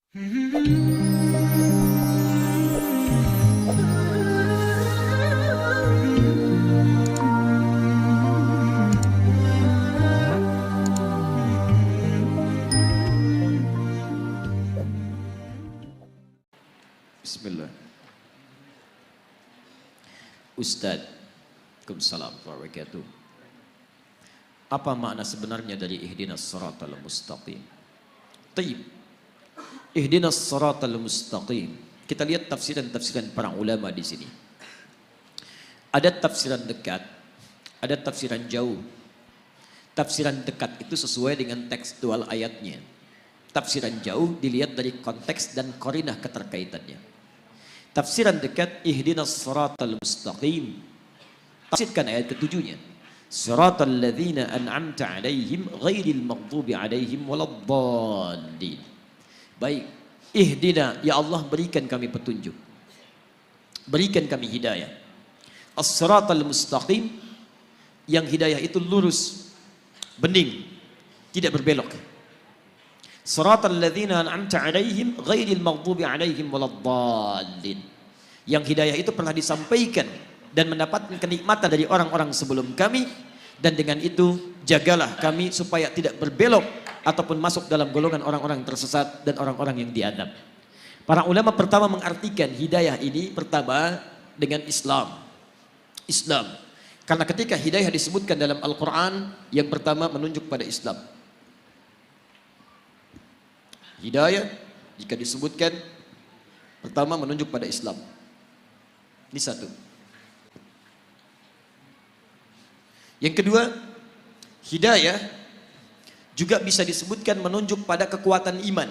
Bismillah. Ustadz, Waalaikumsalam warahmatullahi wabarakatuh. Apa makna sebenarnya dari ihdinas siratal mustaqim? Taib. Ihdinas siratal mustaqim. Kita lihat tafsiran-tafsiran para ulama di sini. Ada tafsiran dekat, ada tafsiran jauh. Tafsiran dekat itu sesuai dengan tekstual ayatnya. Tafsiran jauh dilihat dari konteks dan qarinah keterkaitannya. Tafsiran dekat, ihdinas siratal mustaqim. Tafsirkan ayat ketujuhnya. Siratal ladzina an'amta 'alaihim ghairil maghdubi 'alaihim waladdallin. Baik, ihdina, ya Allah berikan kami petunjuk. Berikan kami hidayah. As-siratal mustaqim, yang hidayah itu lurus, bening, tidak berbelok. Siratal ladzina an'amta 'alaihim ghairil maghdubi 'alaihim waladdallin. Yang hidayah itu pernah disampaikan dan mendapatkan kenikmatan dari orang-orang sebelum kami, dan dengan itu jagalah kami supaya tidak berbelok ataupun masuk dalam golongan orang-orang tersesat dan orang-orang yang diadab. Para ulama pertama mengartikan hidayah ini pertama dengan Islam. Islam. Karena ketika hidayah disebutkan dalam Al-Quran, yang pertama menunjuk pada Islam. Hidayah jika disebutkan pertama menunjuk pada Islam. Ini satu. Yang kedua, hidayah juga bisa disebutkan menunjuk pada kekuatan iman.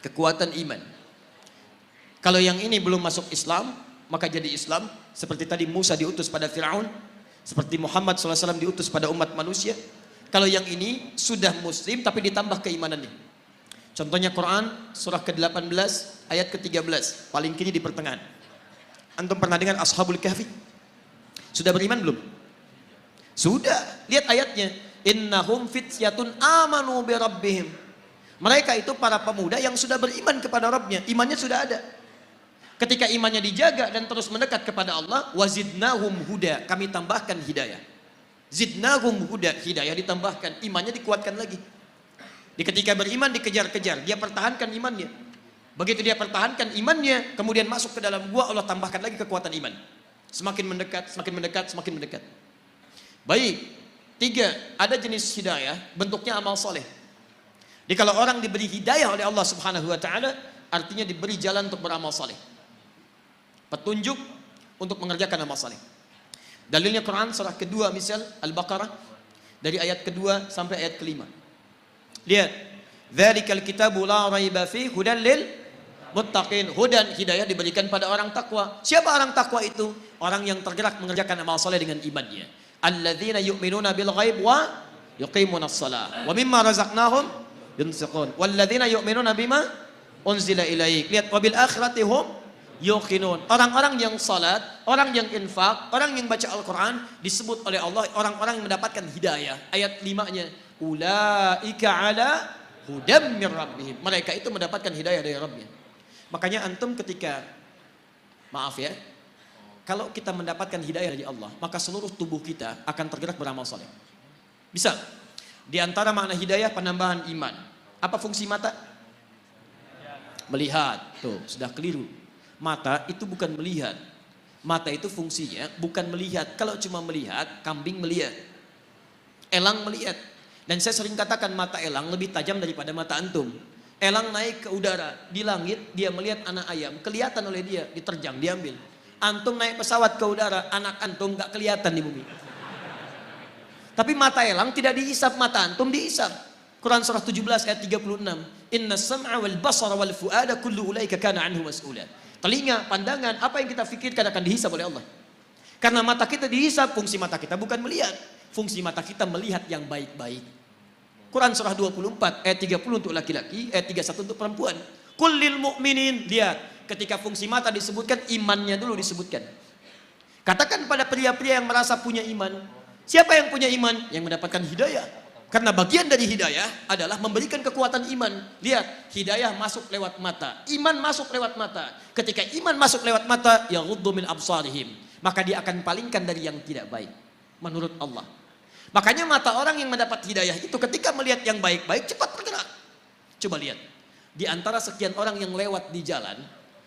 Kekuatan iman. Kalau yang ini belum masuk Islam, maka jadi Islam. Seperti tadi Musa diutus pada Fir'aun, seperti Muhammad SAW diutus pada umat manusia. Kalau yang ini sudah Muslim tapi ditambah keimanannya. Contohnya Quran surah ke-18 ayat ke-13, paling kiri di pertengahan. Antum pernah dengar Ashabul Kahfi? Sudah beriman belum? Sudah. Lihat ayatnya. Innahum fityatun amanu bi rabbihim. Mereka itu para pemuda yang sudah beriman kepada Rabbnya. Imannya sudah ada. Ketika imannya dijaga dan terus mendekat kepada Allah, wazidnahum huda, kami tambahkan hidayah. Zidnahum huda, hidayah ditambahkan, imannya dikuatkan lagi. Di ketika beriman dikejar-kejar, dia pertahankan imannya. Begitu dia pertahankan imannya, kemudian masuk ke dalam gua, Allah tambahkan lagi kekuatan iman. Semakin mendekat, semakin mendekat, semakin mendekat. Baik, tiga, ada jenis hidayah, bentuknya amal soleh. Jadi kalau orang diberi hidayah oleh Allah Subhanahu Wa Taala, artinya diberi jalan untuk beramal soleh, petunjuk untuk mengerjakan amal soleh. Dalilnya Quran surah kedua, misal Al-Baqarah, dari ayat kedua sampai ayat kelima. Lihat, dzalikal kitabu la raiba fihi hudan lil muttaqin. Hudan, hidayah diberikan pada orang takwa. Siapa orang takwa itu? Orang yang tergerak mengerjakan amal soleh dengan imannya. Alladzina yu'minuna bil ghaib wa yuqimunas shalah wa mimma razaqnahum yunfiqun walladzina yu'minuna bima unzila ilaik. Lihat, wabil akhirati hum yuqinun. Orang-orang yang salat, orang yang infak, orang yang baca Al-Quran disebut oleh Allah orang-orang yang mendapatkan hidayah. Ayat 5-nya, ulaika ala hudam mir rabbihim. Mereka itu mendapatkan hidayah dari Rabbnya. Makanya antum ketika, maaf ya, kalau kita mendapatkan hidayah dari Allah, maka seluruh tubuh kita akan tergerak beramal soleh. Bisa. Di antara makna hidayah penambahan iman. Apa fungsi mata? Melihat. Tuh, sudah keliru. Mata itu bukan melihat. Mata itu fungsinya bukan melihat. Kalau cuma melihat, kambing melihat. Elang melihat. Dan saya sering katakan mata elang lebih tajam daripada mata antum. Elang naik ke udara, di langit dia melihat anak ayam, kelihatan oleh dia, diterjang, diambil. Antum naik pesawat ke udara, anak antum gak kelihatan di bumi. Tapi mata elang tidak dihisap, mata antum dihisap. Quran surah 17 ayat 36. Inna sam'a wal basara wal fu'ada kullu ulaika kana anhu mas'ula. Telinga, pandangan, apa yang kita fikirkan akan dihisap oleh Allah. Karena mata kita dihisap, fungsi mata kita bukan melihat. Fungsi mata kita melihat yang baik-baik. Quran surah 24 ayat 30 untuk laki-laki, ayat 31 untuk perempuan. Kullil mu'minin, lihat. Ketika fungsi mata disebutkan, imannya dulu disebutkan. Katakan pada pria-pria yang merasa punya iman. Siapa yang punya iman? Yang mendapatkan hidayah. Karena bagian dari hidayah adalah memberikan kekuatan iman. Lihat, hidayah masuk lewat mata, iman masuk lewat mata. Ketika iman masuk lewat mata, yaghuddu min absarihim, maka dia akan palingkan dari yang tidak baik menurut Allah. Makanya mata orang yang mendapat hidayah itu ketika melihat yang baik-baik cepat bergerak. Coba lihat, di antara sekian orang yang lewat di jalan,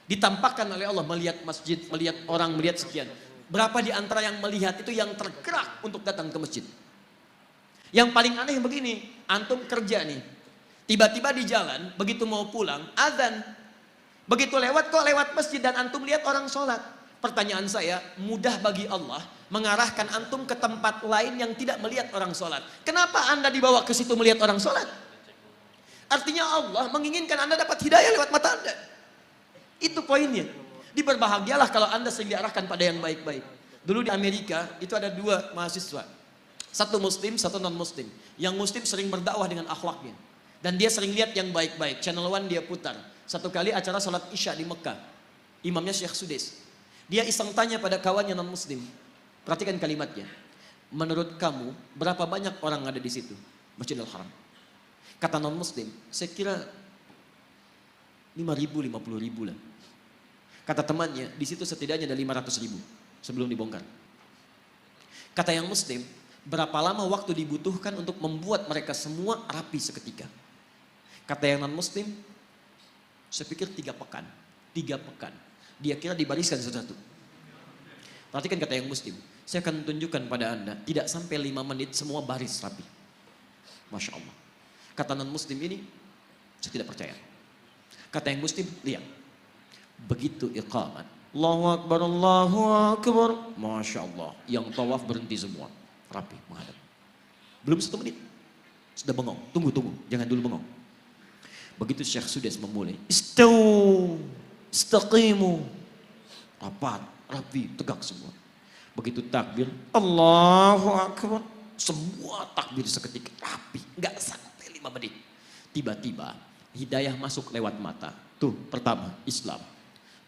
ditampakkan oleh Allah melihat masjid, melihat orang, melihat sekian. Berapa di antara yang melihat itu yang tergerak untuk datang ke masjid? Yang paling aneh begini, antum kerja nih, tiba-tiba di jalan, begitu mau pulang, azan. Begitu lewat kok lewat masjid dan antum lihat orang sholat. Pertanyaan saya, mudah bagi Allah mengarahkan antum ke tempat lain yang tidak melihat orang sholat. Kenapa anda dibawa ke situ melihat orang sholat? Artinya Allah menginginkan anda dapat hidayah lewat mata anda. Itu poinnya. Diberbahagialah kalau anda sering diarahkan pada yang baik-baik. Dulu di Amerika itu ada 2 mahasiswa. Satu muslim, satu non muslim. Yang muslim sering berdakwah dengan akhlaknya. Dan dia sering lihat yang baik-baik. Channel One dia putar. Satu kali acara salat Isya di Mekah. Imamnya Syekh Sudes. Dia iseng tanya pada kawannya non muslim. Perhatikan kalimatnya. Menurut kamu berapa banyak orang ada di situ? Masjidil Haram. Kata non muslim, saya kira 5.000, 50.000 lah. Kata temannya, di situ setidaknya ada 500.000 sebelum dibongkar. Kata yang muslim, berapa lama waktu dibutuhkan untuk membuat mereka semua rapi seketika? Kata yang non muslim, saya pikir 3 pekan. 3 pekan. Dia kira dibariskan satu-satu. Perhatikan kata yang muslim, saya akan tunjukkan pada anda, tidak sampai 5 menit semua baris rapi. Masya Allah. Kata non muslim ini, saya tidak percaya. Kata yang muslim, lihat. Begitu iqamat, Allahu Akbar, Allahu Akbar, Masya Allah. Yang tawaf berhenti semua, rapi menghadap. Belum 1 menit, sudah bengong. Tunggu, jangan dulu bengong. Begitu Syekh Sudes memulai, istawu, istaqimu, rapat, rapi, tegak semua. Begitu takbir, Allahu Akbar, semua takbir seketika, rapi, nggak sampai 5 menit. Tiba-tiba hidayah masuk lewat mata. Tuh, pertama, Islam.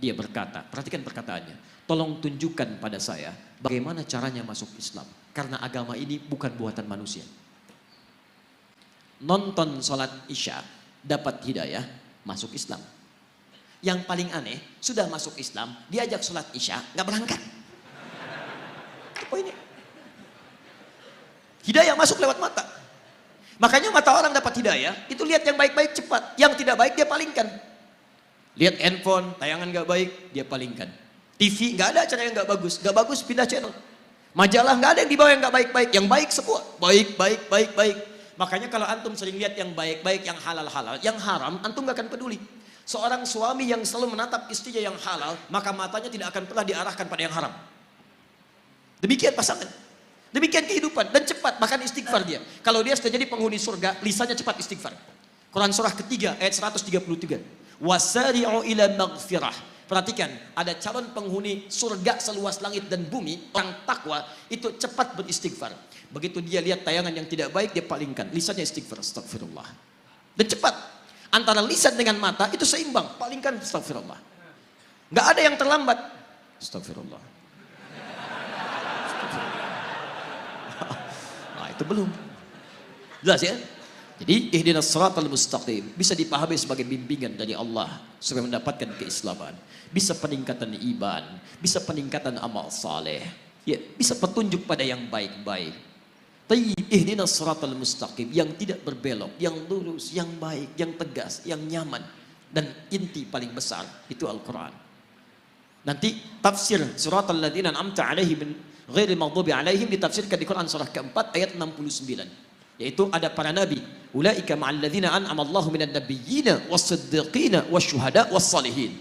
Dia berkata, perhatikan perkataannya, tolong tunjukkan pada saya bagaimana caranya masuk Islam. Karena agama ini bukan buatan manusia. Nonton sholat Isya, dapat hidayah, masuk Islam. Yang paling aneh, sudah masuk Islam, diajak sholat Isya, nggak berangkat. Itu poinnya. Hidayah masuk lewat mata. Makanya mata orang dapat hidayah, itu lihat yang baik-baik cepat. Yang tidak baik dia palingkan. Lihat handphone, tayangan gak baik, dia palingkan. TV, gak ada acara yang gak bagus pindah channel. Majalah gak ada yang dibawa yang gak baik-baik, yang baik semua. Baik. Makanya kalau antum sering lihat yang baik-baik, yang halal-halal, yang haram, antum gak akan peduli. Seorang suami yang selalu menatap istrinya yang halal, maka matanya tidak akan pernah diarahkan pada yang haram. Demikian pasangan. Demikian kehidupan, dan cepat, bahkan istighfar dia. Kalau dia sudah jadi penghuni surga, lisannya cepat istighfar. Quran surah ketiga ayat 133. Wasari'u ila maghfirah. Perhatikan, ada calon penghuni surga seluas langit dan bumi, orang takwa itu cepat beristighfar. Begitu dia lihat tayangan yang tidak baik, dia palingkan, lisannya istighfar, astagfirullah. Dan cepat, antara lisan dengan mata itu seimbang, palingkan, astagfirullah. Gak ada yang terlambat, astagfirullah. Nah, itu belum. Jelas ya? Jadi ihdinas siratal mustaqim bisa dipahami sebagai bimbingan dari Allah supaya mendapatkan keislaman, bisa peningkatan iman, bisa peningkatan amal saleh, ya, bisa petunjuk pada yang baik-baik. Tayyib ihdinas siratal mustaqim, yang tidak berbelok, yang lurus, yang baik, yang tegas, yang nyaman, dan inti paling besar itu Al-Qur'an. Nanti tafsir siratal ladzina an'amta 'alaihim ghairil maghdubi 'alaihim ditafsirkan di Quran surah keempat ayat 69. Yaitu ada para nabi, ulaika ma'al ladzina an'ama Allahu minan nabiyyina was-siddiqina wasyuhada was-salihin.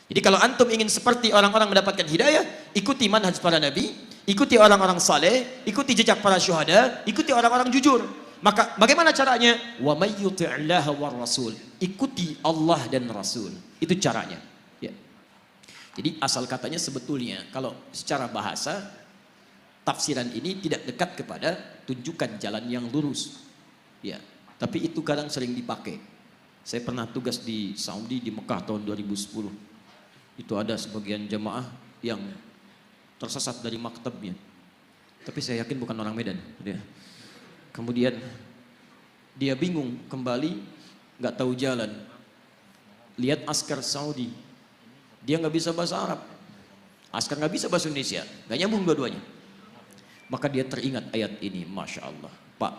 Jadi kalau antum ingin seperti orang-orang mendapatkan hidayah, ikuti manhaj para nabi, ikuti orang-orang saleh, ikuti jejak para syuhada, ikuti orang-orang jujur. Maka bagaimana caranya? Wa may yuti'illaha war rasul. Ikuti Allah dan Rasul. Itu caranya. Ya. Jadi asal katanya sebetulnya kalau secara bahasa tafsiran ini tidak dekat kepada tunjukkan jalan yang lurus. Ya, tapi itu kadang sering dipakai. Saya pernah tugas di Saudi di Mekah tahun 2010. Itu ada sebagian jamaah yang tersesat dari maktabnya. Tapi saya yakin bukan orang Medan. Ya. Kemudian Dia bingung kembali, nggak tahu jalan. Lihat askar Saudi, dia nggak bisa bahasa Arab, askar nggak bisa bahasa Indonesia, nggak nyambung dua-duanya. Maka dia teringat ayat ini, masya Allah, Pak,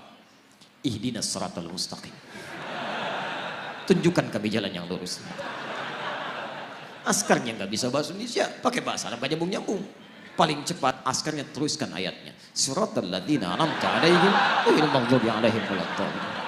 ihdinas siratal mustaqim, tunjukkan kami jalan yang lurus. Askarnya nggak bisa bahasa Indonesia, pakai bahasa Arab nggak nyambung-nyambung. Paling cepat askarnya teruskan ayatnya, siratal ladzina an'amta alaihim ghairil maghdubi alaihim waladdallin.